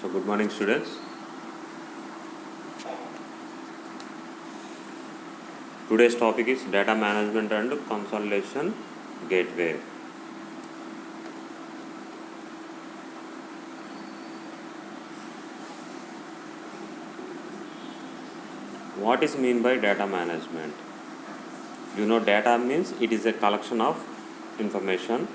So good morning students. Today's topic is data management and consolidation gateway. What is mean by data management? You know, data means it is a collection of information.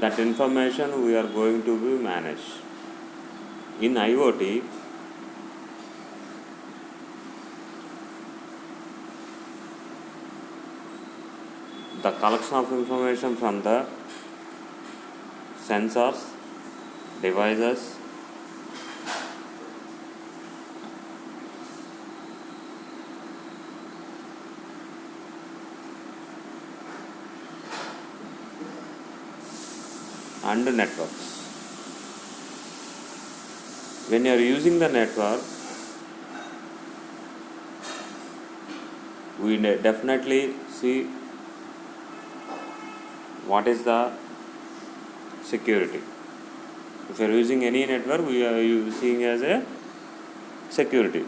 That information we are going to be managed. In IoT, the collection of information from the sensors, devices, and networks. When you are using the network, we definitely see what is the security. If you are using any network, we are seeing as a security.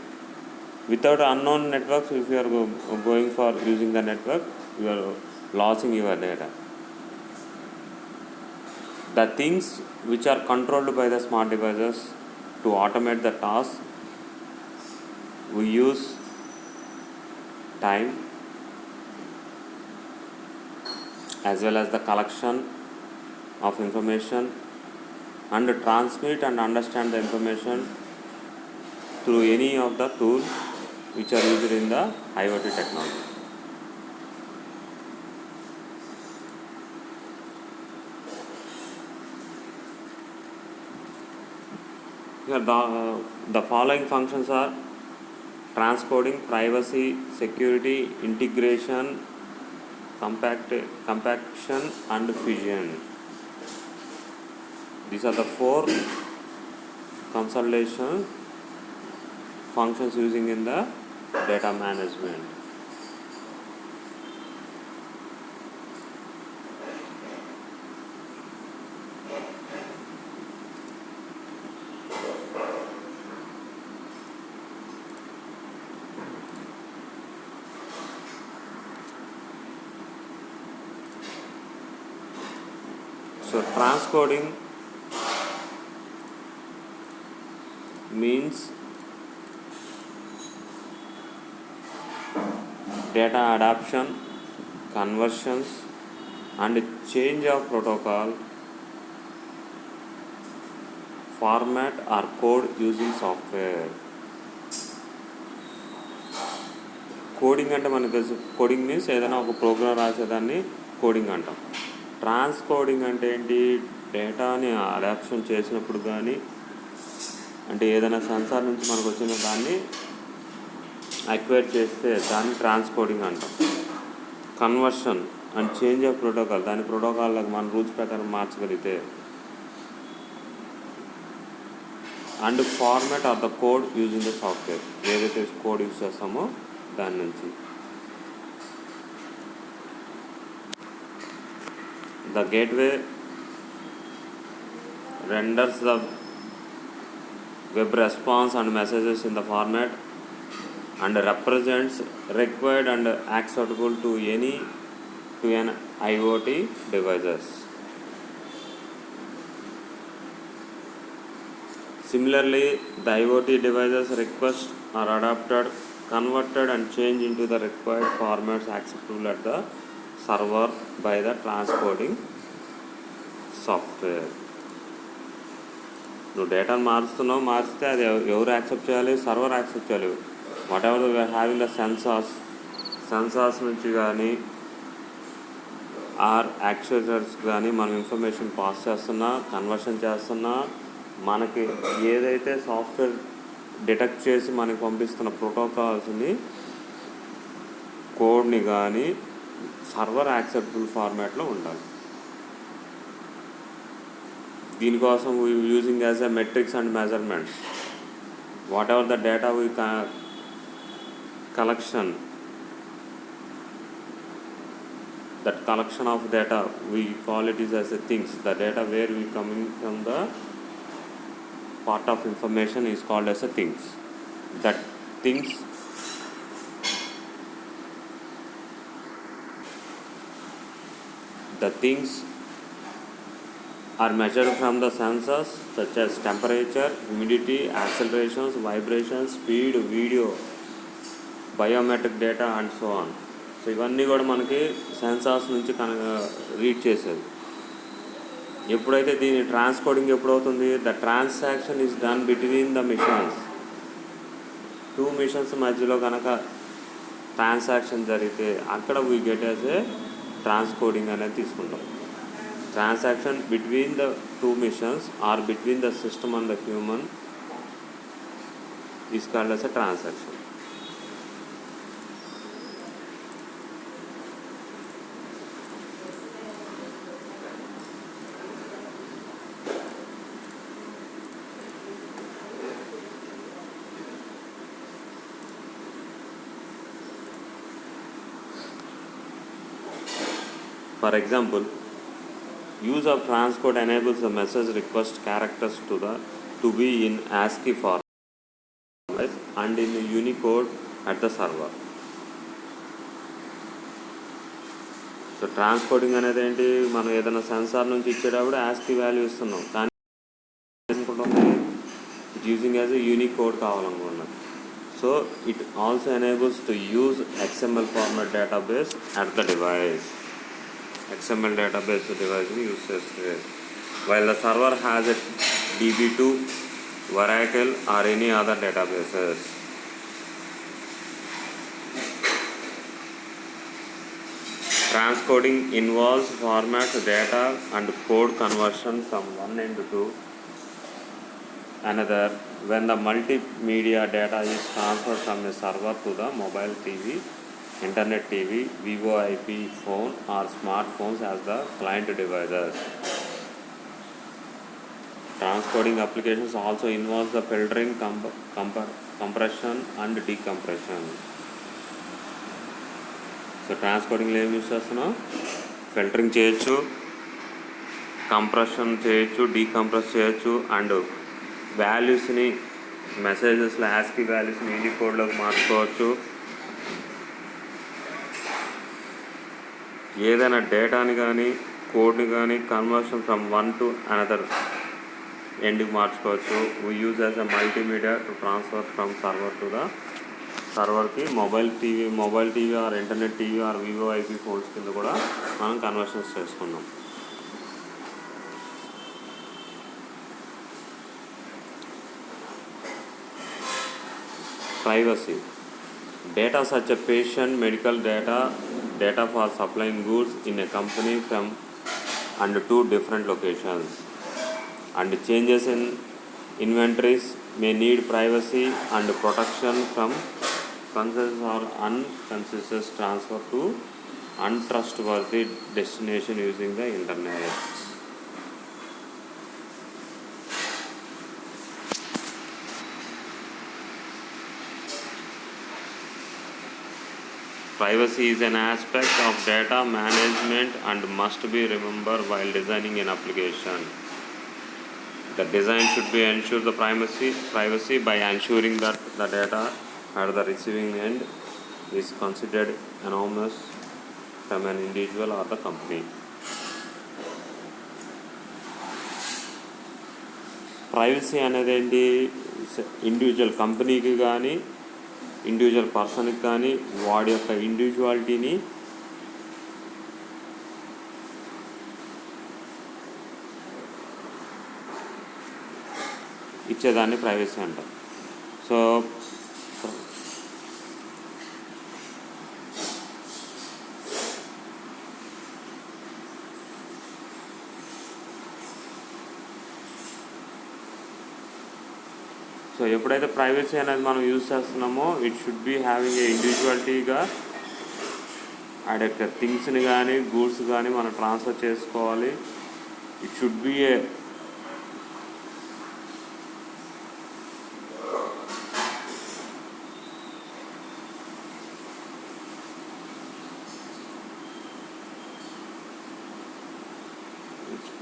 Without unknown networks, if you are going for using the network, you are losing your data. The things which are controlled by the smart devices to automate the task, we use time as well as the collection of information and transmit and understand the information through any of the tools which are used in the IoT technology. Here the following functions are transcoding, privacy, security, integration, compaction and fusion. These are the 4 consolidation functions using in the data management. So transcoding means data adaptation, conversions and change of protocol, format or code using software. Coding అంటే మనకు తెలుసు, coding means ఏదైనా ఒక programme రాసేదాన్ని coding అంటాం. ట్రాన్స్కోడింగ్ అంటే ఏంటి? డేటాని adoption చేసినప్పుడు కానీ, అంటే ఏదైనా సెన్సార్ నుంచి మనకు వచ్చిన దాన్ని అక్వైర్ చేస్తే దాన్ని ట్రాన్స్కోడింగ్ అంటాం. Conversion and change of protocol, దాని ప్రోటోకాల్లకు మన రూల్స్ ప్రకారం మార్చగలిగితే. And format of the code using the software, ఏదైతే కోడ్ యూజ్ చేస్తామో దాని నుంచి. The gateway renders the web response and messages in the format and represents required and acceptable to an IoT devices. Similarly, the IoT devices requests are adapted, converted and changed into the required formats acceptable at the server by the transcoding software. నువ్వు డేటాను మార్చితే అది ఎవరు accept చేయాలి? Server accept చేయాలి. Whatever we having the sensors నుంచి కానీ are actuators కానీ మనం ఇన్ఫర్మేషన్ పాస్ చేస్తున్నా, కన్వర్షన్ చేస్తున్నా, మనకి ఏదైతే సాఫ్ట్వేర్ డిటెక్ట్ చేసి మనకి పంపిస్తున్న ప్రోటోకాల్స్ని, కోడ్ని కానీ సర్వర్ యాక్సెప్టబుల్ ఫార్మాట్లో ఉండాలి. దీనికోసం we using as a metrics and measurements. Whatever the data we collection, that collection of data, we call it is as a things. The data where we coming from the part of information is called as a things. That things the things are measured from the sensors such as temperature, humidity, accelerations, vibrations, speed, video, biometric data and so on. So ఇవన్నీ కూడా మనకి sensors నుంచి read చేసేది. ఎప్పుడైతే దీని transcoding ఎప్పుడవుతుంది, the transaction is done between the machines. Two machines మధ్యలో కనుక ట్రాన్సాక్షన్ జరిగితే అక్కడ we get as a transcoding అనేది తీసుకుంటాం. Transaction between the two missions or between the system and the human is called as a transaction. For example, use of transcode enables the message request characters to be in ASCII format and in Unicode at the server. So transcoding అనేది ఏంటి, మనం ఏదైనా censor నుంచి ఇచ్చేటప్పుడు ASCII value ఇస్తున్నాం, కానీ అనుకుంటుంది it using as a Unicode కావాలనుకున్నాం. So it also enables to use XML format database at the device. XML database device use చేస్తుంది. While the server has a DB2, Oracle or any other databases. Transcoding involves format data and code conversion from one end to another when the multimedia data is transferred from a server to the mobile TV, Internet TV, VoIP phone or smartphones as the client devices. Transcoding applications also involves the filtering, compression and decompression. So transcoding ఏం use చేస్తున్నాం, filtering చేయొచ్చు, compression చేయొచ్చు, decompress చేయొచ్చు and వాల్యూస్ని మెసేజెస్లో ASCII వాల్యూస్ని యూనికోడ్లోకి మార్చుకోవచ్చు. ఏదైనా డేటాని కానీ కోడ్ని కానీ conversion from one to another ఎండ్కి మార్చుకోవచ్చు. We use as a multimedia to transfer from server to the సర్వర్కి mobile TV or internet TV or VoIP phones కింద కూడా మనం కన్వర్షన్స్ చేసుకున్నాం. Privacy. Data such as patient medical data for supplying goods in a company from and to different locations, and changes in inventories may need privacy and protection from conscious or unconscious transfer to untrustworthy destination using the internet. Privacy is an aspect of data management and must be remembered while designing an application. The design should be ensure the privacy by ensuring that the data at the receiving end is considered anonymous from an individual or the company. Privacy అనేది ఏంటి, individual కంపెనీకి కానీ individual పర్సన్కి కానీ వాడి యొక్క ఇండివిజువాలిటీని ఇచ్చేదాన్ని privacy అంటారు. సో ఎప్పుడైతే ప్రైవసీ అనేది మనం యూజ్ చేస్తున్నామో it should be having a ఇండివిజువాలిటీగా ఆడ యొక్క థింగ్స్ని కానీ గూడ్స్ కానీ మనం ట్రాన్స్ఫర్ చేసుకోవాలి. It should be a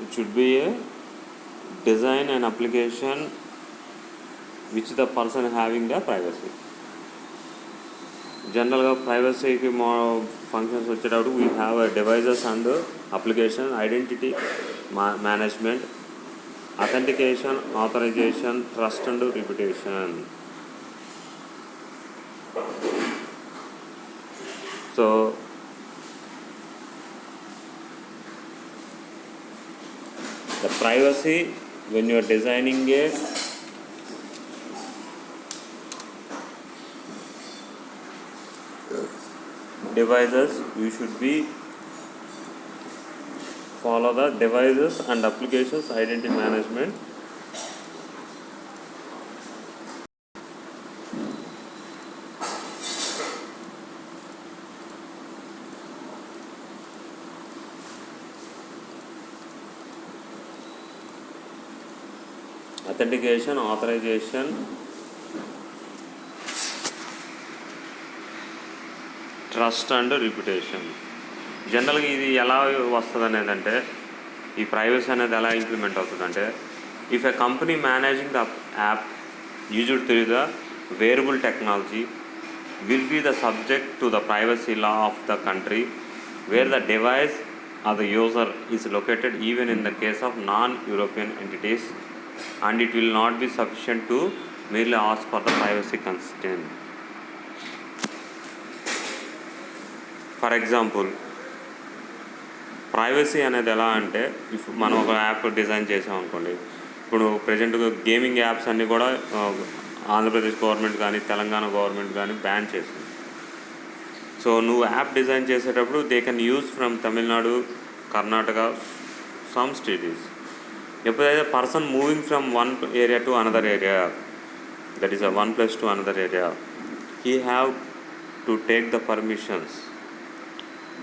It should be a design and application which the person having the privacy. జనరల్గా ప్రైవసీకి ఫంక్షన్స్ వచ్చేటప్పుడు we have devices and application, identity management, authentication, authorization, trust and reputation. So the privacy when you are designing a devices, you should be follow the devices and applications identity management. Authentication, authorization, trust and reputation. జనరల్గా ఇది ఎలా వస్తుంది అనేది అంటే, ఈ privacy అనేది ఎలా implement అవుతుందంటే, if a company managing the app used through the wearable technology will be the subject to the privacy law of the country where the device or the user is located, even in the case of non-European entities, and it will not be sufficient to merely ask for the privacy consent. For example, privacy అనేది ఎలా అంటే, if మనం ఒక app design చేసాం అనుకోండి, ఇప్పుడు ప్రజెంట్గా gaming apps అన్నీ కూడా ఆంధ్రప్రదేశ్ గవర్నమెంట్ కానీ తెలంగాణ గవర్నమెంట్ కానీ బ్యాన్ చేసింది. సో నువ్వు యాప్ డిజైన్ చేసేటప్పుడు they can use from Tamil Nadu, Karnataka, some states. ఎప్పుడైతే person moving from one area to another area, that is a one place to another area, he have to take the permissions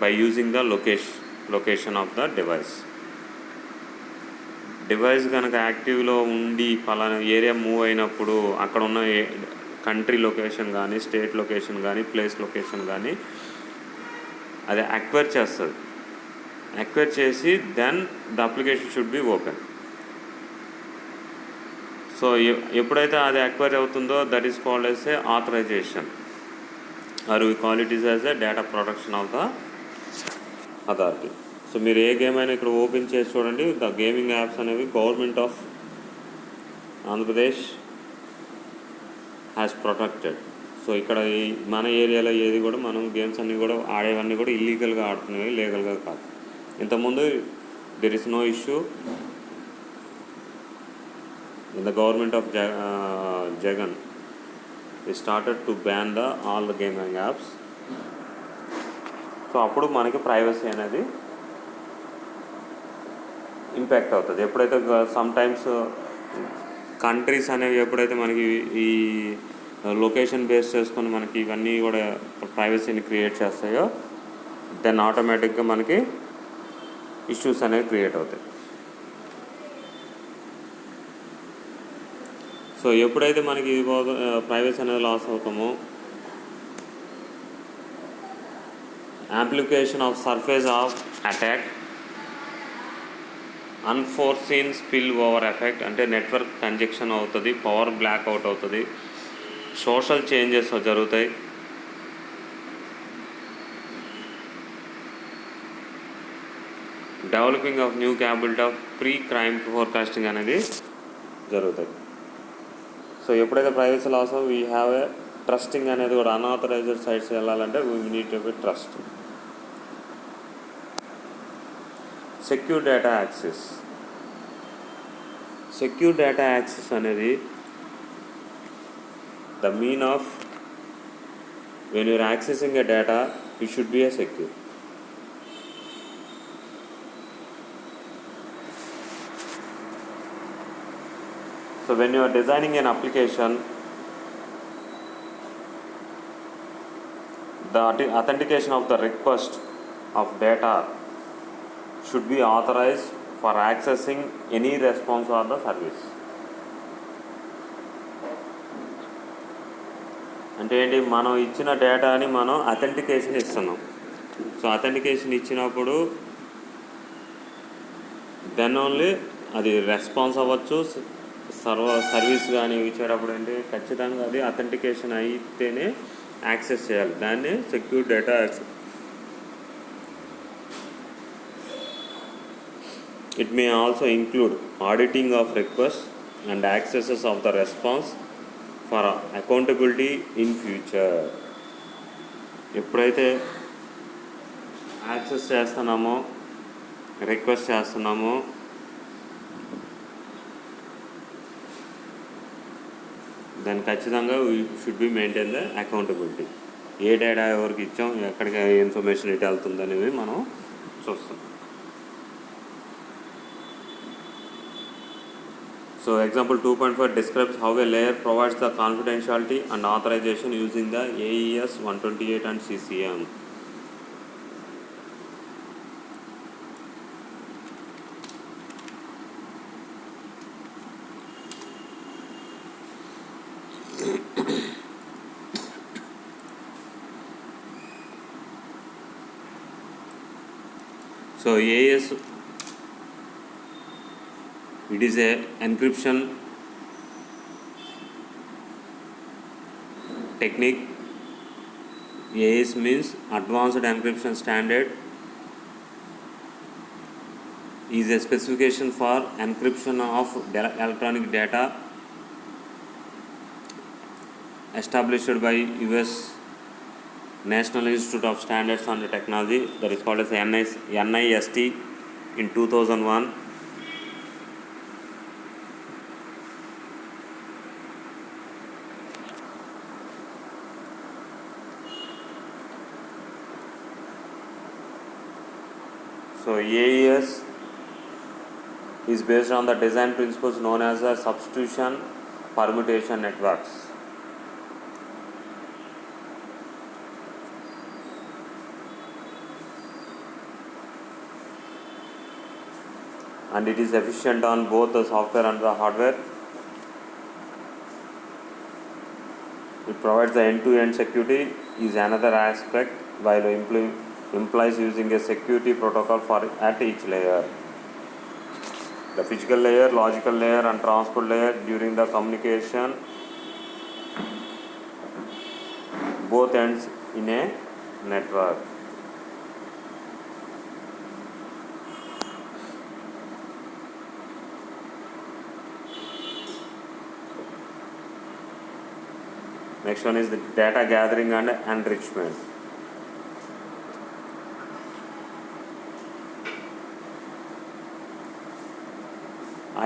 by using the location of the device. Device కనుక యాక్టివ్లో ఉండి పలానా area move అయినప్పుడు అక్కడ ఉన్న country location కానీ, state location కానీ, place location కానీ అది అక్వైర్ చేస్తుంది. అక్వైర్ చేసి then the application should be open. So ఎప్పుడైతే అది అక్వైర్ అవుతుందో that is called as a authorization, or we call it is as a data protection of the authority. So మీరు ఏ game అయినా ఇక్కడ ఓపెన్ చేసి చూడండి, ద గేమింగ్ యాప్స్ అనేవి government of Andhra Pradesh has protected. So ఇక్కడ మన ఏరియాలో ఏది కూడా మనం గేమ్స్ అన్నీ కూడా ఆడేవన్నీ కూడా ఇల్లీగల్గా ఆడుతున్నవి, లీగల్గా కాదు. ఇంతకుముందు there is no issue in the government of Jagan we started to ban the all the gaming apps. So అప్పుడు మనకి ప్రైవసీ అనేది ఇంపాక్ట్ అవుతుంది. ఎప్పుడైతే సమ్ టైమ్స్ కంట్రీస్ అనేవి ఎప్పుడైతే మనకి ఈ లొకేషన్ బేస్ చేసుకొని మనకి ఇవన్నీ కూడా ప్రైవసీని క్రియేట్ చేస్తాయో దెన్ ఆటోమేటిక్గా మనకి ఇష్యూస్ అనేవి క్రియేట్ అవుతాయి. సో ఎప్పుడైతే మనకి ప్రైవసీ అనేది లాస్ అవుతామో, amplification of surface of attack, unforeseen spill over effect అంటే నెట్వర్క్ కంజెక్షన్ అవుతుంది, పవర్ బ్లాక్ అవుట్ అవుతుంది, సోషల్ చేంజెస్ జరుగుతాయి, developing of new capability of pre crime forecasting అనేది జరుగుతాయి. సో ఎప్పుడైతే privacy loss we have a trusting అనేది కూడా, unauthorized sites వెళ్ళాలంటే we need to be trust. Secure data access. Secure data access అనేది the mean of when you're accessing a data it should be a secure. So when you are designing an application, the authentication of the request of data should be authorized for accessing any response or the service. అంటే ఏంటి, మనం ఇచ్చిన డేటాని మనం authentication ఇస్తున్నాం. So authentication ఇచ్చినప్పుడు then only అది response అవ్వచ్చు. సర్వీస్ కానీ ఇచ్చేటప్పుడు అంటే ఖచ్చితంగా అది అథెంటికేషన్ అయితేనే యాక్సెస్ చేయాలి. దాన్ని secure data access. It may also include auditing of request and accesses of the response for accountability in future. ఎప్పుడైతే యాక్సెస్ చేస్తున్నామో, రిక్వెస్ట్ చేస్తున్నామో, దాన్ని ఖచ్చితంగా we should be maintain the accountability. A data ఎవరికి ఇచ్చాం, ఎక్కడికి ఇన్ఫర్మేషన్ ఎటు వెళ్తుంది అనేవి మనం చూస్తాం. So example 2.4 describes how a layer provides the confidentiality and authorization using the AES 128 and CCM. So AES, it is a encryption technique. AES means advanced encryption standard, is a specification for encryption of electronic data established by US National Institute of Standards and Technology, that is called as NIST in 2001. So AES is based on the design principles known as the substitution permutation networks. And it is efficient on both the software and the hardware. It provides the end-to-end security is another aspect, while implies using a security protocol for at each layer. The physical layer, logical layer and transport layer during the communication both ends in a network. Next one is the data gathering and enrichment.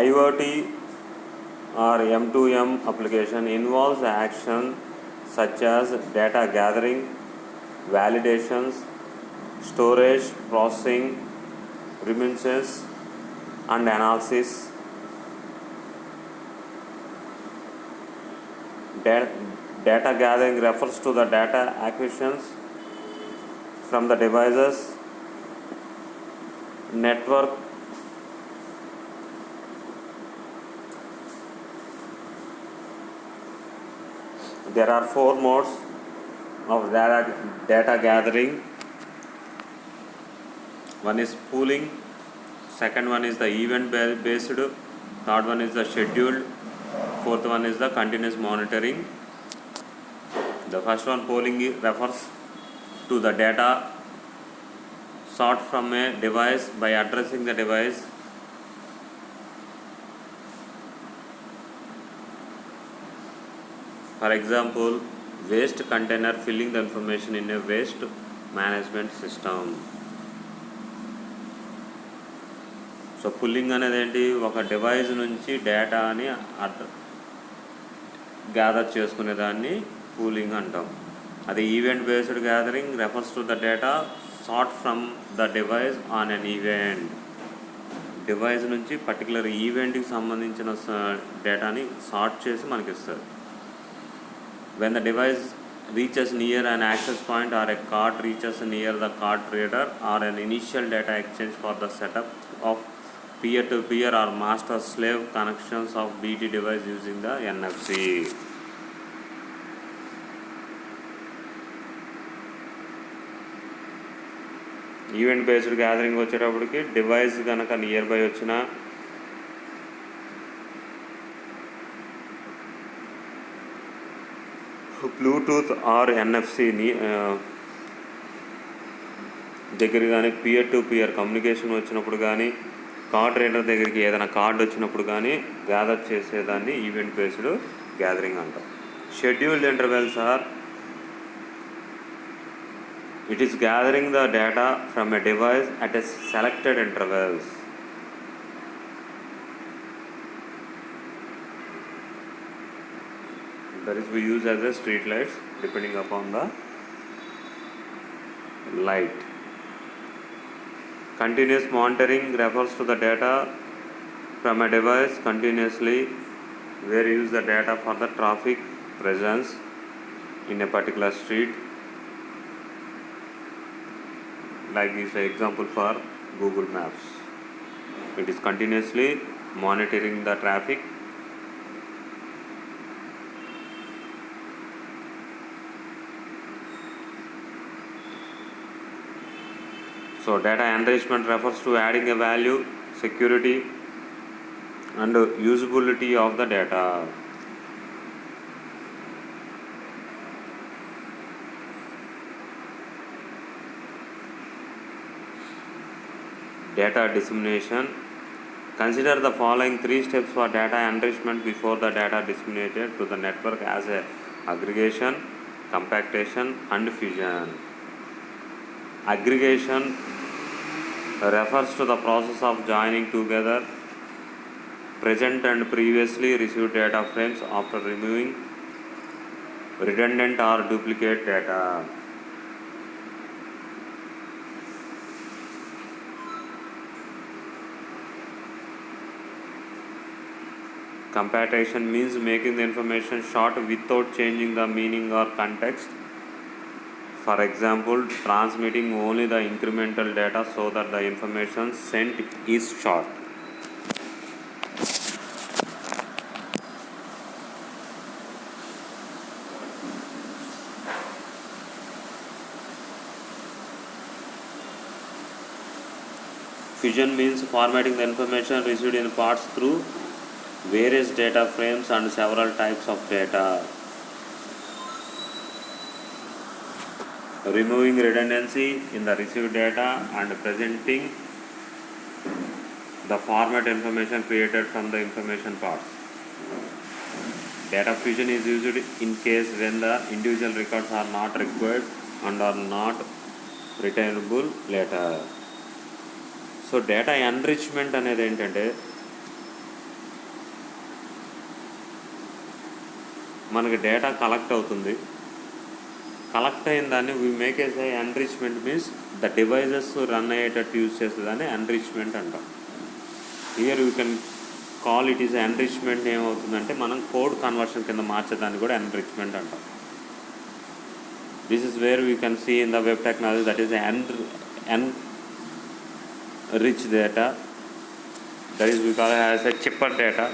IoT or M2M application involves action such as data gathering, validations, storage, processing, reminiscence and analysis. Data gathering refers to the data acquisitions from the devices, network, there are 4 modes of data gathering. One is pooling, second one is the event based, third one is the scheduled, fourth one is the continuous monitoring. The first one, pooling, refers to the data sought from a device by addressing the device. For example, waste container filling the information in a waste management system. So pulling అనేది ఏంటి, ఒక device నుంచి డేటాని gather చేసుకునే దాన్ని pooling అంటాం. అది event based gathering refers to the data sort from the device on an event. Device నుంచి పర్టికులర్ ఈవెంట్కి సంబంధించిన డేటాని సార్ట్ చేసి మనకి ఇస్తారు. When the device reaches near an access point or a card reaches near the card reader or an initial data exchange for the setup of peer-to-peer or master-slave connections of BT device using the NFC. Event based gathering వచ్చేటప్పటికి device కనుక near by వచ్చిన Bluetooth are ఎన్ఎఫ్సిని దగ్గర కానీ pear to pear communication వచ్చినప్పుడు కానీ card reader దగ్గరికి ఏదైనా card వచ్చినప్పుడు కానీ గ్యాదర్ చేసేదాన్ని ఈవెంట్ బేస్డ్ గ్యాదరింగ్ అంటాం. Scheduled intervals or it is gathering the data from a device at a selected intervals. That is we use as a street lights depending upon the light. Continuous monitoring refers to the data from a device continuously where you use the data for the traffic presence in a particular street. Like this example for Google Maps. It is continuously monitoring the traffic. So data enrichment refers to adding a value, security and usability of the data. Data dissemination. Consider the following 3 steps for data enrichment before the data disseminated to the network as a aggregation, compactation and fusion. Aggregation refers to the process of joining together present and previously received data frames after removing redundant or duplicate data. Compactation means making the information short without changing the meaning or context. For example, transmitting only the incremental data so that the information sent is short. Fusion means formatting the information received in parts through various data frames and several types of data. Removing redundancy in the received data and presenting the format information created from the information parts. Data fusion is used in case when the individual records are not required and are not retainable later. So data enrichment అనేది ఏంటంటే మనకి data collect అవుతుంది. Collect అయిన దాన్ని we make as enrichment means the devices run అయ్యేటట్టు use చేసేదాన్ని enrichment అంటాం. Here you can call it is enrichment. ఏమవుతుందంటే మనం కోడ్ కన్వర్షన్ కింద మార్చేదాన్ని కూడా ఎన్రిచ్మెంట్ అంటాం. This is where we can see in the web technology that is enrich data, that is we call it as a chipper data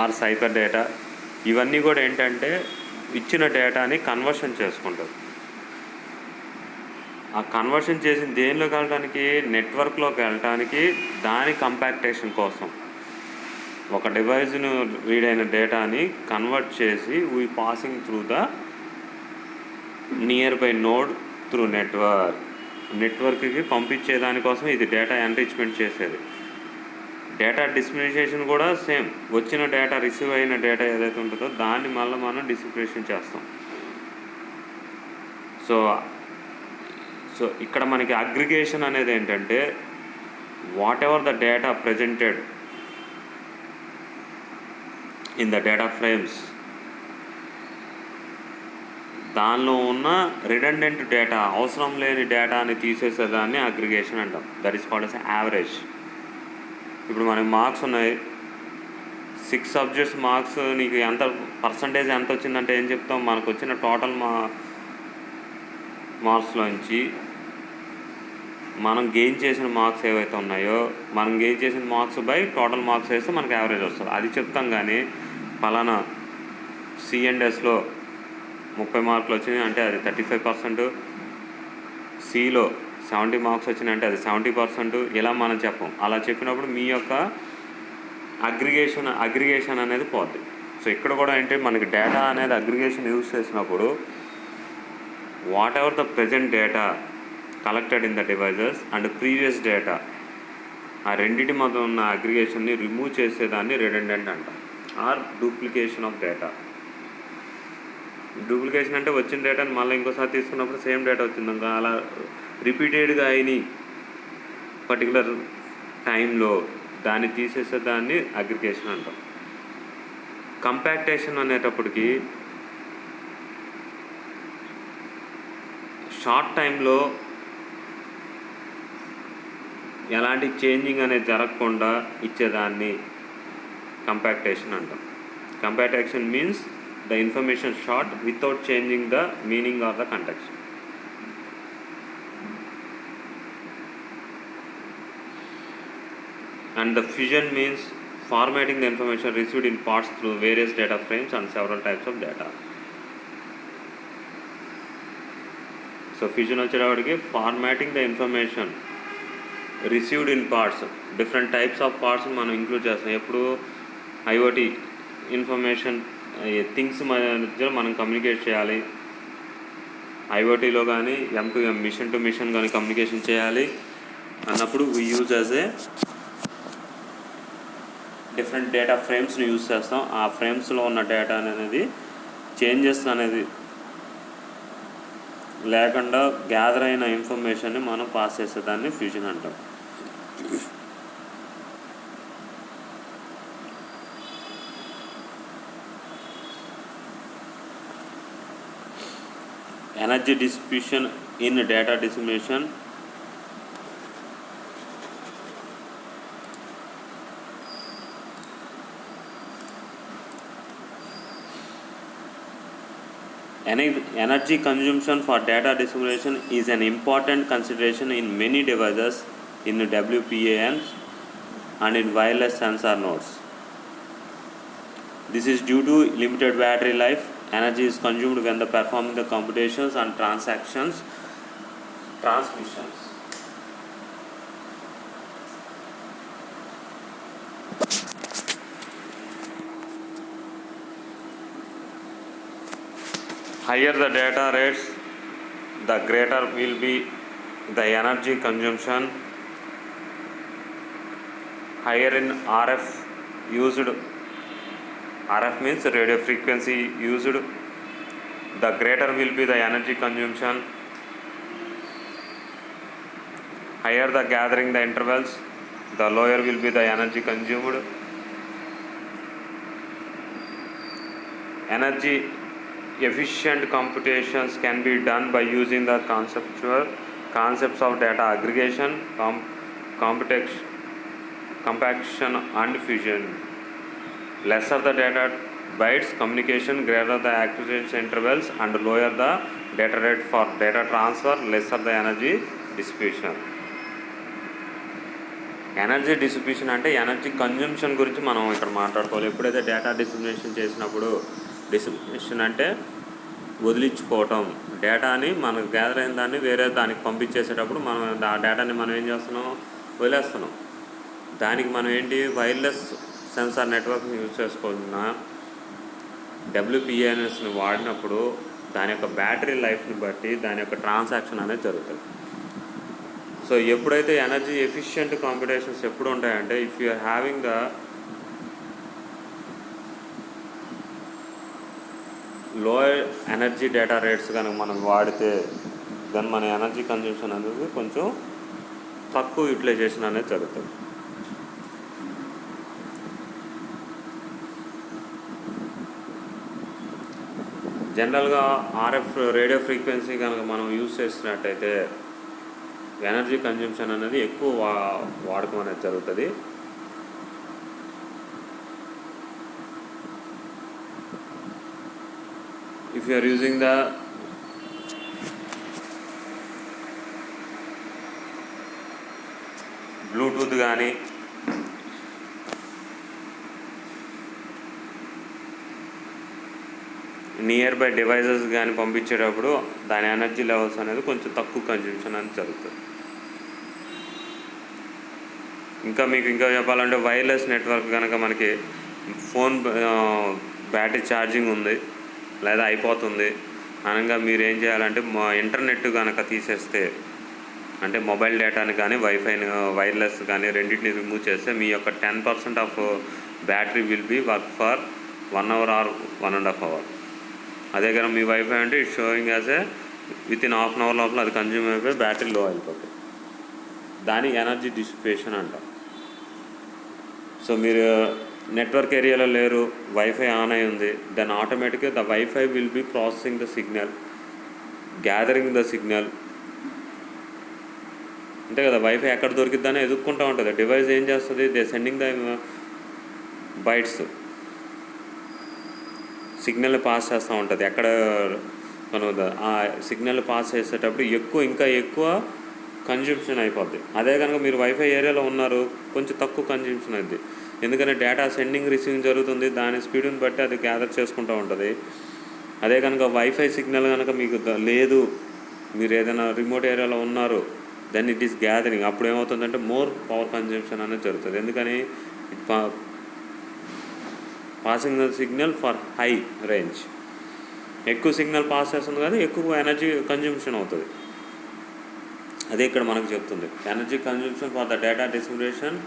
or cipher data. ఇవన్నీ కూడా ఏంటంటే ఇచ్చిన డేటాని కన్వర్షన్ చేసుకుంటారు. ఆ కన్వర్షన్ చేసిన దేనిలోకి వెళ్ళడానికి, నెట్వర్క్లోకి వెళ్ళటానికి, దాని కంపాక్టేషన్ కోసం ఒక డివైజ్ను రీడ్ అయిన డేటాని కన్వర్ట్ చేసి we passing through the nearby node through నెట్వర్క్కి పంపించే దానికోసం ఇది డేటా ఎన్రిచ్మెంట్ చేసేది. డేటా డిస్మినేషన్ కూడా సేమ్. వచ్చిన డేటా, రిసీవ్ అయిన డేటా ఏదైతే ఉంటుందో దాన్ని మళ్ళీ మనం డిస్క్రిప్షన్ చేస్తాం. సో ఇక్కడ మనకి అగ్రిగేషన్ అనేది ఏంటంటే what ever the data presented in the data frames, దానిలో ఉన్న రిడెండెంట్ డేటా, అవసరం లేని డేటాని తీసేసేదాన్ని అగ్రిగేషన్ అంటాం. That is called as average. ఇప్పుడు మనకి మార్క్స్ ఉన్నాయి, 6 సబ్జెక్ట్స్ మార్క్స్, నీకు ఎంత పర్సంటేజ్ ఎంత వచ్చిందంటే ఏం చెప్తాం? మనకు వచ్చిన టోటల్ మార్క్స్లోంచి మనం గెయిన్ చేసిన మార్క్స్ ఏవైతే ఉన్నాయో, మనం గెయిన్ చేసిన మార్క్స్ బై టోటల్ మార్క్స్ వేస్తే మనకు యావరేజ్ వస్తుంది. అది చెప్తాం. కానీ ఫలానా C&Sలో 30 మార్కులు వచ్చినాయి అంటే అది 35%, సిలో 70 మార్క్స్ వచ్చినాయంటే అది 70% ఇలా మనం చెప్పం. అలా చెప్పినప్పుడు మీ యొక్క అగ్రిగేషన్ అనేది పోద్ది. సో ఇక్కడ కూడా ఏంటి, మనకి డేటా అనేది అగ్రిగేషన్ యూజ్ చేసినప్పుడు whatever the present data collected in the devices and previous data, ఆ రెండింటి మధ్య ఉన్న అగ్రిగేషన్ని రిమూవ్ చేసేదాన్ని రిడెండెంట్ అంటాం, or duplication of data. Duplication అంటే వచ్చిన డేటాని మళ్ళీ ఇంకోసారి తీసుకున్నప్పుడు సేమ్ డేటా వచ్చింది అలా రిపీటెడ్గా అయినాయి పర్టికులర్ టైంలో, దాన్ని తీసేసే దాన్ని అగ్రిగేషన్ అంటాం. కంపాక్టేషన్ అనేటప్పటికి షార్ట్ టైంలో ఎలాంటి చేంజింగ్ అనేది జరగకుండా ఇచ్చేదాన్ని కంపాక్టేషన్ అంటాం. కంపాక్టేషన్ means the information short without changing the meaning or the context. And the fusion means formatting the information received in parts through various data frames and several types of data. So fusion వచ్చేటప్పటికి formatting the information received in parts, different types of parts మనం include చేస్తాం. ఎప్పుడు IoT information things మధ్య మనం communicate చేయాలి, ఐఓటీలో కానీ M2M machine to machine కానీ కమ్యూనికేషన్ చేయాలి అన్నప్పుడు we use as a different data ఫ్రేమ్స్ని యూజ్ చేస్తాం. ఆ ఫ్రేమ్స్లో ఉన్న డేటా అనేది చేంజెస్ అనేది లేకుండా గ్యాదర్ అయిన ఇన్ఫర్మేషన్ని మనం పాస్ చేసేదాన్ని ఫ్యూజన్ అంటాం. Energy distribution in data dissemination. Energy consumption for data dissemination is an important consideration in many devices in WPANs and in wireless sensor nodes. This is due to limited battery life. Energy is consumed when the performing the computations and transmissions. Higher the data rates, the greater will be the energy consumption. Higher in RF used, RF means radio frequency used, the greater will be the energy consumption. Higher the gathering the intervals, the lower will be the energy consumed. Energy efficient computations can be done by using the concepts of data aggregation, compaction and fusion. Lesser the data bytes communication, greater the acquisition intervals and lower the data rate for data transfer, lesser the energy distribution. Energy distribution అంటే energy consumption గురించి మనం ఇక్కడ మాట్లాడుకోవాలి. ఎప్పుడైతే data distribution చేసినప్పుడు, distribution అంటే వదిలించుకోవటం, డేటాని మనకు గ్యాదర్ అయిన దాన్ని వేరే దానికి పంపించేసేటప్పుడు మనం ఆ డేటాని మనం ఏం చేస్తున్నాం, వదిలేస్తున్నాం. దానికి మనం ఏంటి, వైర్లెస్ సెన్సార్ నెట్వర్క్ని యూజ్ చేసుకున్న WPANSని వాడినప్పుడు దాని యొక్క బ్యాటరీ లైఫ్ని బట్టి దాని యొక్క ట్రాన్సాక్షన్ అనేది జరుగుతుంది. సో ఎప్పుడైతే ఎనర్జీ ఎఫిషియెంట్ కాంపిటీషన్స్ ఎప్పుడు ఉంటాయంటే, if you are having the low energy data rates కనుక మనం వాడితే దాని మన ఎనర్జీ కన్జంప్షన్ అనేది కొంచెం తక్కువ యూటిలైజేషన్ అనేది జరుగుతుంది. జనరల్గా RF రేడియో ఫ్రీక్వెన్సీ కనుక మనం యూజ్ చేసినట్టయితే ఎనర్జీ కన్జంప్షన్ అనేది ఎక్కువ వాడకం అనేది జరుగుతుంది. If you are using the Bluetooth కానీ నియర్ బై డివైజెస్ కానీ పంపించేటప్పుడు దాని ఎనర్జీ లెవెల్స్ అనేది కొంచెం తక్కువ కన్జంప్షన్ అనేది జరుగుతుంది. ఇంకా చెప్పాలంటే వైర్లెస్ నెట్వర్క్ కనుక మనకి ఫోన్ బ్యాటరీ ఛార్జింగ్ ఉంది లేదా అయిపోతుంది అనగా మీరు ఏం చేయాలంటే ఇంటర్నెట్ కనుక తీసేస్తే, అంటే మొబైల్ డేటాని కానీ వైఫైని వైర్లెస్ కానీ రెండింటిని రిమూవ్ చేస్తే మీ యొక్క 10% of battery will be work for 1 hour or 1.5 hour. అదే కానీ మీ వైఫై అంటే it showing as a within half an hour లోపల అది కన్జ్యూమ్ అయిపోయి బ్యాటరీ లో అయిపోతుంది. దాని ఎనర్జీ డిసిపేషన్ అంటాం. సో మీరు నెట్వర్క్ ఏరియాలో లేరు, వైఫై ఆన్ అయి ఉంది, దెన్ ఆటోమేటిక్గా the wifi will be processing the signal, gathering the signal. అంతే కదా, వైఫై ఎక్కడ దొరికిద్దని ఎదుక్కుంటూ ఉంటుంది. డివైస్ ఏం చేస్తుంది, దే సెండింగ్ ద బైట్స్, సిగ్నల్ని పాస్ చేస్తూ ఉంటుంది. ఎక్కడ కనుగొందా ఆ సిగ్నల్ పాస్ చేసేటప్పుడు ఇంకా ఎక్కువ కన్జ్యూమ్షన్ అయిపోద్ది. అదే కనుక మీరు వైఫై ఏరియాలో ఉన్నారు, కొంచెం తక్కువ కన్జ్యూమ్షన్ అవుద్ది. ఎందుకంటే డేటా సెండింగ్ రిసీవింగ్ జరుగుతుంది, దాని స్పీడ్ని బట్టి అది గ్యాదర్ చేసుకుంటూ ఉంటుంది. అదే కనుక వైఫై సిగ్నల్ కనుక మీకు లేదు, మీరు ఏదైనా రిమోట్ ఏరియాలో ఉన్నారు, దెన్ ఇట్ ఈస్ గ్యాదరింగ్. అప్పుడు ఏమవుతుందంటే మోర్ పవర్ కన్జంప్షన్ అనేది జరుగుతుంది. ఎందుకని passing the signal for high range, ఎక్కువ సిగ్నల్ పాస్ చేస్తుంది కానీ ఎక్కువ ఎనర్జీ కన్జంప్షన్ అవుతుంది. అదే ఇక్కడ మనకు చెప్తుంది, energy consumption for the data distribution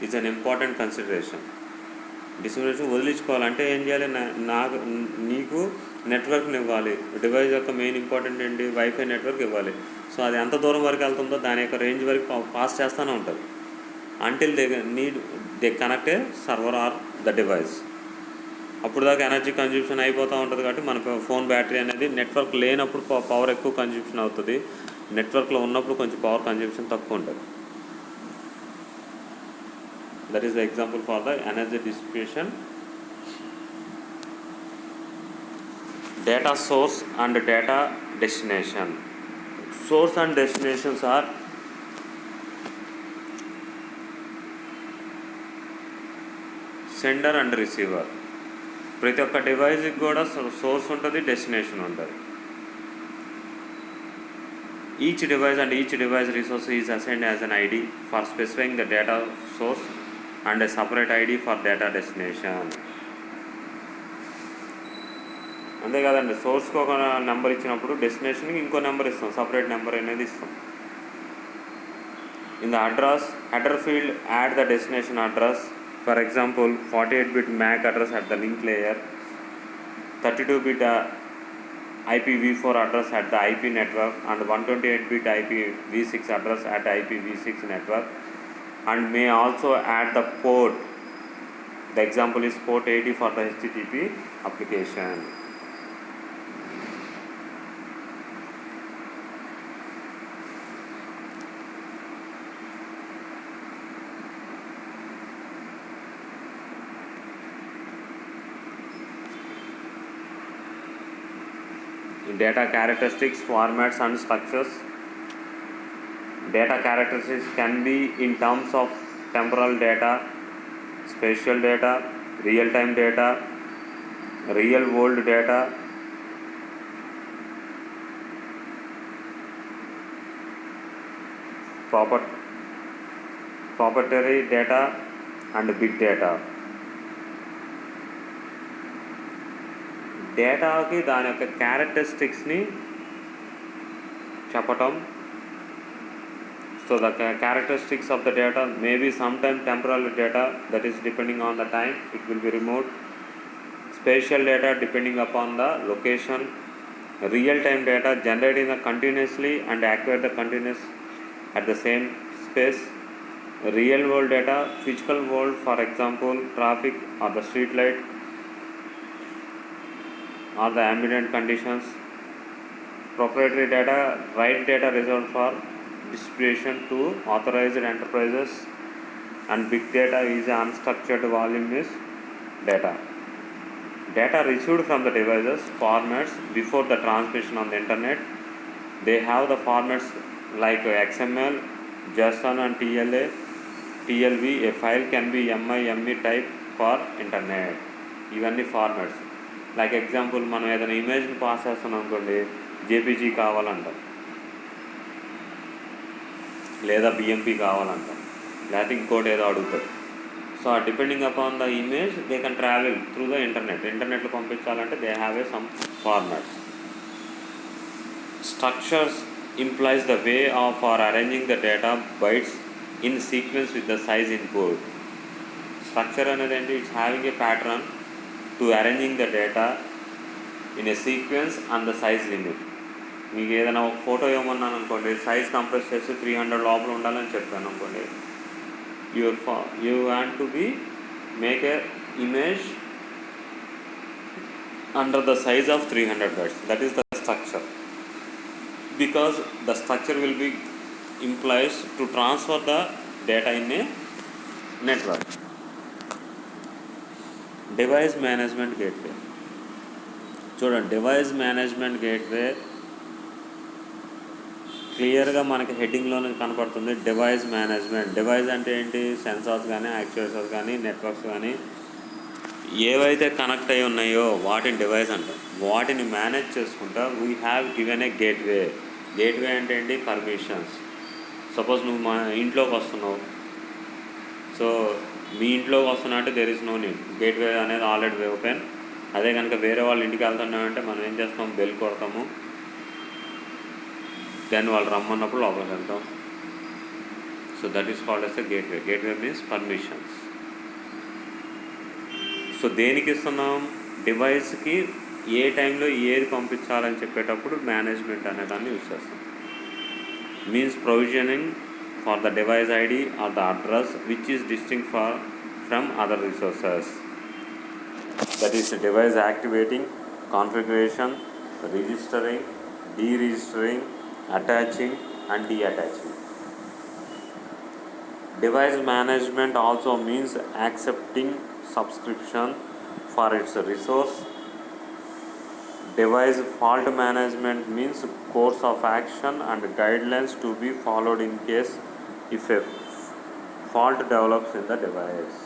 is an important consideration. Distribution వదిలించుకోవాలంటే ఏం చేయాలి, నీకు నెట్వర్క్ని ఇవ్వాలి. డివైస్ యొక్క మెయిన్ ఇంపార్టెంట్ ఏంటి, వైఫై నెట్వర్క్ ఇవ్వాలి. సో అది ఎంత దూరం వరకు వెళ్తుందో దాని యొక్క రేంజ్ వరకు పాస్ చేస్తూనే ఉంటుంది until they connect a server or the device. అప్పుడు దాకా ఎనర్జీ కన్జ్యూమ్షన్ అయిపోతూ ఉంటుంది. కాబట్టి మన ఫోన్ బ్యాటరీ అనేది నెట్వర్క్ లేనప్పుడు పవర్ ఎక్కువ కన్జ్యూమ్షన్ అవుతుంది, నెట్వర్క్లో ఉన్నప్పుడు కొంచెం పవర్ కన్జ్యూమ్షన్ తక్కువ ఉంటుంది. That is the example for the energy distribution. Data source and data destination. Source and destinations are sender and receiver. ప్రతి ఒక్క డివైస్కి కూడా సోర్స్ ఉంటుంది, డెస్టినేషన్ ఉంటుంది. Each device resource is assigned as an ID for specifying the data source and a separate ID for data destination. అంతే కదండి, సోర్స్కి ఒక number ఇచ్చినప్పుడు డెస్టినేషన్కి ఇంకో నెంబర్ ఇస్తాం, సపరేట్ నెంబర్ అనేది ఇస్తాం. In the header field add the destination address. For example, 48-bit MAC address at the link layer, 32-bit IPv4 address at the IP network, and 128-bit IPv6 address at IPv6 network, and may also add the port. The example is port 80 for the HTTP application. Data characteristics, formats and structures. Data characteristics can be in terms of temporal data, spatial data, real-time data, real-world data, proprietary data and big data. డేటాకి దాని యొక్క క్యారెక్టరిస్టిక్స్ని చెప్పటం. So the characteristics of the data may be sometime temporal data, that is depending on the time it will be removed. Spatial data depending upon the location. Real time data generated continuously and acquire the continuous at the same space. Real world data, physical world, for example traffic or the street light or the ambient conditions. Proprietary data, right data reserved for distribution to authorized enterprises, and big data is unstructured voluminous data. Data received from the devices formats before the transmission on the internet. They have the formats like XML, JSON and TLV. A file can be ME type for internet. ఇవన్నీ formats. Like example మనం ఏదైనా ఇమేజ్ని pass చేస్తున్నాం అనుకోండి, JPG కావాలంటాం లేదా BMP కావాలంటాం. లేకపోతే ఇంకోటి ఏదో అడుగుతుంది. So depending upon the image they can travel through the ఇంటర్నెట్లో పంపించాలంటే they have A some formats. Structures implies the way of for arranging the data bytes in sequence with the size input. Structure అనేది ఏంటి? It's having a pattern to arranging the data in a sequence and the size limit. మీకు ఏదైనా ఒక photo ఇవ్వమన్నాను అనుకోండి, size compress చేసి 300 లోపల ఉండాలని చెప్పాను అనుకోండి, you want to be make a image under the size of 300 bytes. That is the structure. Because the structure will be implies to transfer the data in a network. Device management gateway. చూడండి, device management gateway క్లియర్గా మనకి హెడ్డింగ్లోనే కనపడుతుంది. Device management. Device అంటే ఏంటి? Sensors కానీ, actuators కానీ, networks కానీ ఏవైతే కనెక్ట్ అయి ఉన్నాయో వాటిని డివైస్ అంటాం. వాటిని మేనేజ్ చేసుకుంటా we have given a gateway. Gateway అంటే ఏంటి? పర్మిషన్స్. సపోజ్ నువ్వు మా ఇంట్లోకి వస్తున్నావు, సో మీ ఇంట్లోకి వస్తున్నా అంటే there is no need, gateway అనేది ఆల్రెడీ ఓపెన్. అదే కనుక వేరే వాళ్ళ ఇంటికి వెళ్తున్నామంటే మనం ఏం చేస్తాం? బెల్ కొడతాము, దెన్ వాళ్ళు రమ్మన్నప్పుడు లోపలికి వెళ్తాం. So that is called as a gateway. Gateway means permissions. So దేనికి ఇస్తున్నాం? డివైస్కి ఏ టైంలో ఏది పంపించాలని చెప్పేటప్పుడు మేనేజ్మెంట్ అనే దాన్ని యూజ్ చేస్తాం. Means provisioning for the device ID or the address which is distinct from other resources. That is device activating, configuration, registering, deregistering, attaching and detaching. Device management also means accepting subscription for its resource. Device fault management means course of action and guidelines to be followed in case if a fault develops in the device.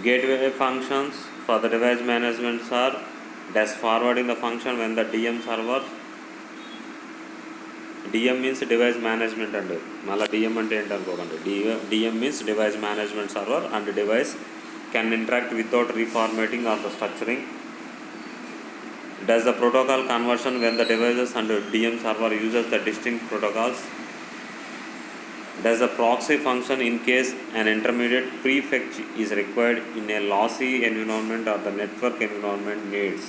Gateway functions for the device management are dash forwarding the function when the DM server. DM means device management and mala DM ante enti anukokandi. DM means device management server and device can interact without reformatting or the structuring. Does the protocol conversion when the devices and DM server uses the distinct protocols. Does the proxy function in case an intermediate prefetch is required in a lossy environment or the network environment needs.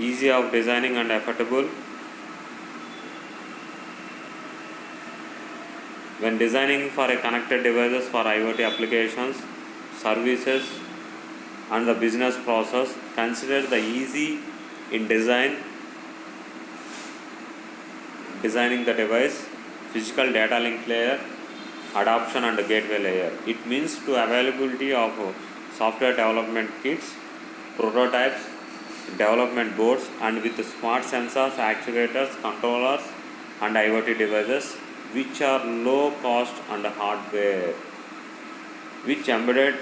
Easy of designing and affordable. When designing for a connected devices for IoT applications, services and the business process, consider the easy in designing the device, physical data link layer, adoption and the gateway layer. It means to availability of software development kits, prototypes, development boards and with smart sensors, actuators, controllers and IoT devices which are low cost and hardware which embedded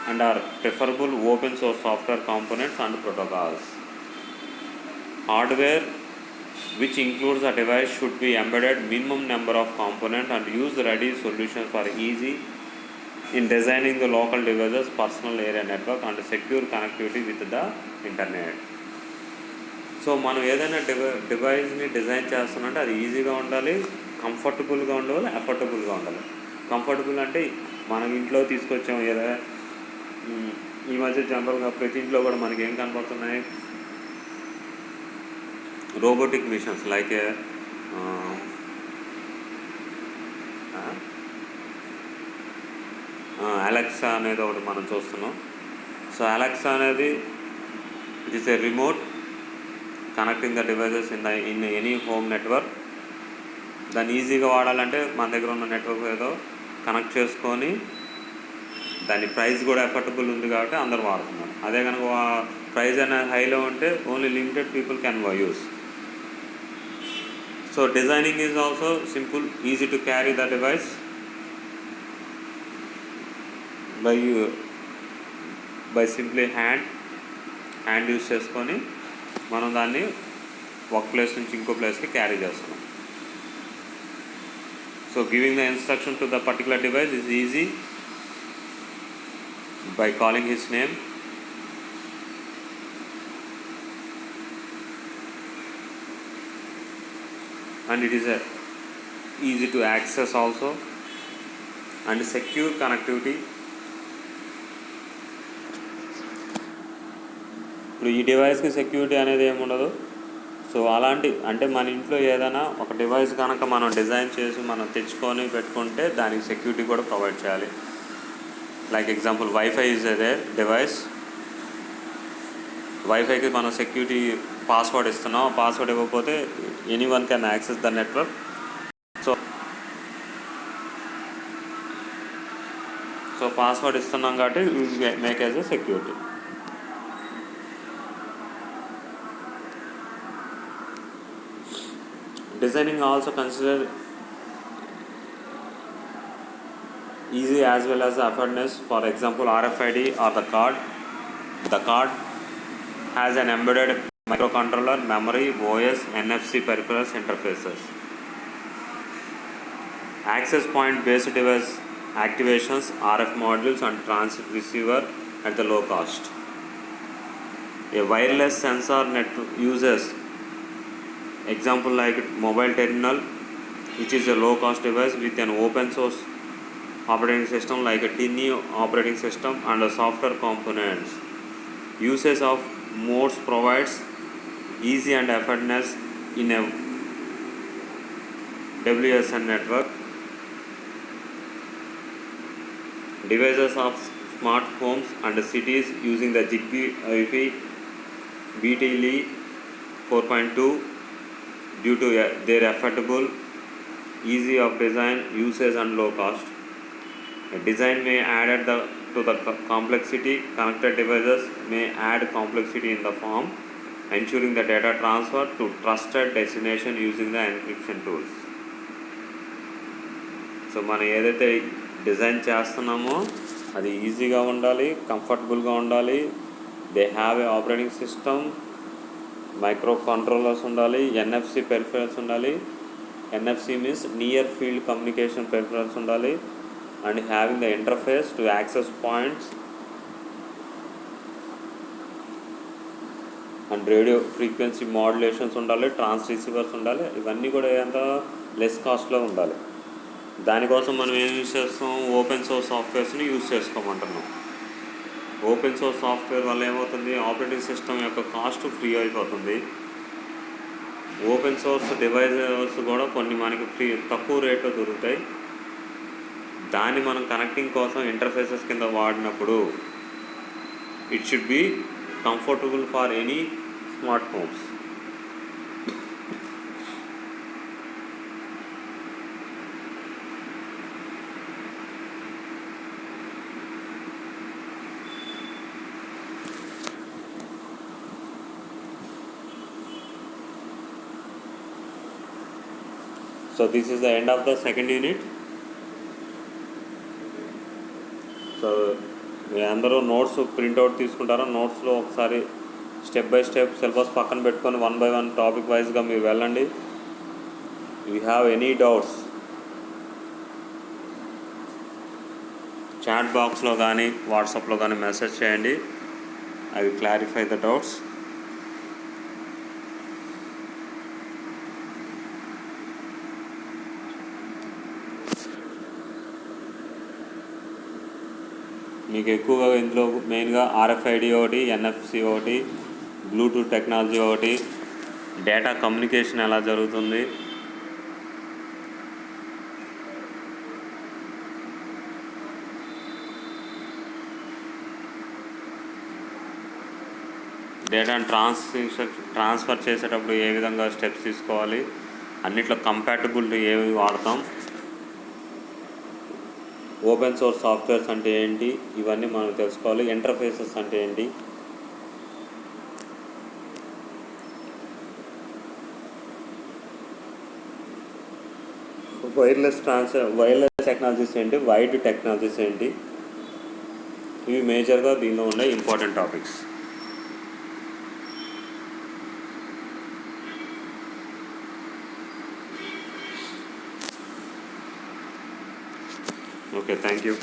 and are preferable open source software components and protocols. Hardware which includes a device should be embedded minimum number of components and use ready solutions for easy in designing the local devices, personal area network and secure connectivity with the internet. So మనం ఏదైనా డివైస్ని design చేస్తామంటే అది ఈజీగా ఉండాలి, కంఫర్టబుల్గా ఉండాలి, అఫోర్డబుల్గా ఉండాలి. Comfortable అంటే మనం ఇంట్లో తీసుకొచ్చాం ఏదో ఈ మధ్య జనరల్గా ప్రతి ఇంట్లో కూడా మనకి ఏం కనపడుతున్నాయి? రోబోటిక్ మిషన్స్ లైక్ అలెక్సా అనేది ఒకటి మనం చూస్తున్నాం. సో అలెక్సా అనేది it is a remote connecting the devices in any home network. దాన్ని ఈజీగా వాడాలంటే మన దగ్గర ఉన్న నెట్వర్క్ ఏదో కనెక్ట్ చేసుకొని దాని ప్రైస్ కూడా ఎఫర్టబుల్ ఉంది కాబట్టి అందరు వాడుతున్నారు. అదే కనుక ప్రైస్ అనేది హైలో ఉంటే only limited people can use. So designing is also simple, easy to carry the device by simply hand use చేసుకొని మనం దాన్ని ఒక ప్లేస్ నుంచి ఇంకో ప్లేస్కి క్యారీ చేస్తున్నాం. So giving the instruction to the particular device is easy by calling his name. And it is easy to access also, and secure connectivity. ఇప్పుడు ఈ డివైస్కి సెక్యూరిటీ అనేది ఏముండదు. సో అలాంటి అంటే మన ఇంట్లో ఏదైనా ఒక డివైస్ కనుక మనం డిజైన్ చేసి మనం తెచ్చుకొని పెట్టుకుంటే దానికి సెక్యూరిటీ కూడా ప్రొవైడ్ చేయాలి. లైక్ ఎగ్జాంపుల్ వైఫై ఈజ్ అదే డివైస్. వైఫైకి మనం సెక్యూరిటీ పాస్వర్డ్ ఇస్తున్నాం, పాస్వర్డ్ ఇవ్వకపోతే any one can access the network. So password ఇస్తున్నాం కాబట్టి make as a security. Designing also consider easy as well as effortless. For example, RFID or the card. The card has an embedded microcontroller, memory, OS, NFC peripherals interfaces. Access point based device activations, RF modules and transit receiver at the low cost. A wireless sensor network uses example like mobile terminal, which is a low cost device with an open source operating system like a TINI operating system and a software components. Usage of modes provides easy and effortless in a WSN network. Devices of smart homes and cities using the Zigbee, Wi-Fi, BTLE 4.2 due to their affordable, easy of design, usage and low cost. A design may add to the complexity. Connected devices may add complexity in the form, ensuring the data transfer to trusted destination using the encryption tools. So మనం ఏదైతే design చేస్తున్నామో అది ఈజీగా ఉండాలి, కంఫర్టబుల్గా ఉండాలి. They have a operating system, microcontrollers ఉండాలి, NFC peripherals ఉండాలి. NFC means near field communication peripherals ఉండాలి. And having the interface to access points and radio frequency modulations ఉండాలి, ట్రాన్స్ రిసీవర్స్ ఉండాలి. ఇవన్నీ కూడా ఎంత లెస్ కాస్ట్లో ఉండాలి. దానికోసం మనం ఏం యూజ్ చేస్తాం, ఓపెన్ సోర్స్ సాఫ్ట్వేర్స్ని యూజ్ చేసుకోమంటున్నాం. ఓపెన్ సోర్స్ సాఫ్ట్వేర్ వల్ల ఏమవుతుంది, ఆపరేటింగ్ సిస్టమ్ యొక్క కాస్ట్ ఫ్రీ అయిపోతుంది. ఓపెన్ సోర్స్ డివైజెస్ కూడా కొన్ని మనకి ఫ్రీ తక్కువ రేట్లో దొరుకుతాయి. దాన్ని మనం కనెక్టింగ్ కోసం ఇంటర్ఫేసెస్ కింద వాడినప్పుడు it should be comfortable for any smart homes. So this is the end of the second unit. So మీ అందరూ నోట్స్ ప్రింట్అవుట్ తీసుకుంటారా? నోట్స్లో ఒకసారి స్టెప్ బై స్టెప్ సిలబస్ పక్కన పెట్టుకొని 1 by 1 టాపిక్ వైజ్గా మీరు వెళ్ళండి. You have any doubts chat బాక్స్లో కానీ వాట్సాప్లో కానీ మెసేజ్ చేయండి. I will clarify the doubts. మీకు ఎక్కువగా ఇందులో మెయిన్గా RFID ఒకటి, NFC ఒకటి, బ్లూటూత్ టెక్నాలజీ ఒకటి, డేటా కమ్యూనికేషన్ ఎలా జరుగుతుంది, డేటాను ట్రాన్స్ఫర్ చేసేటప్పుడు ఏ విధంగా స్టెప్స్ తీసుకోవాలి, అన్నిట్లో కంపాటబిలిటీ ఏవి వాడతాం, ఓపెన్ సోర్స్ సాఫ్ట్వేర్స్ అంటే ఏంటి, ఇవన్నీ మనం తెలుసుకోవాలి. ఇంటర్ఫేసెస్ అంటే ఏంటి, వైర్లెస్ టెక్నాలజీస్ ఏంటి, వైడ్ టెక్నాలజీస్ ఏంటి, ఇవి మేజర్గా దీనిలో ఉండే important topics. Okay, thank you.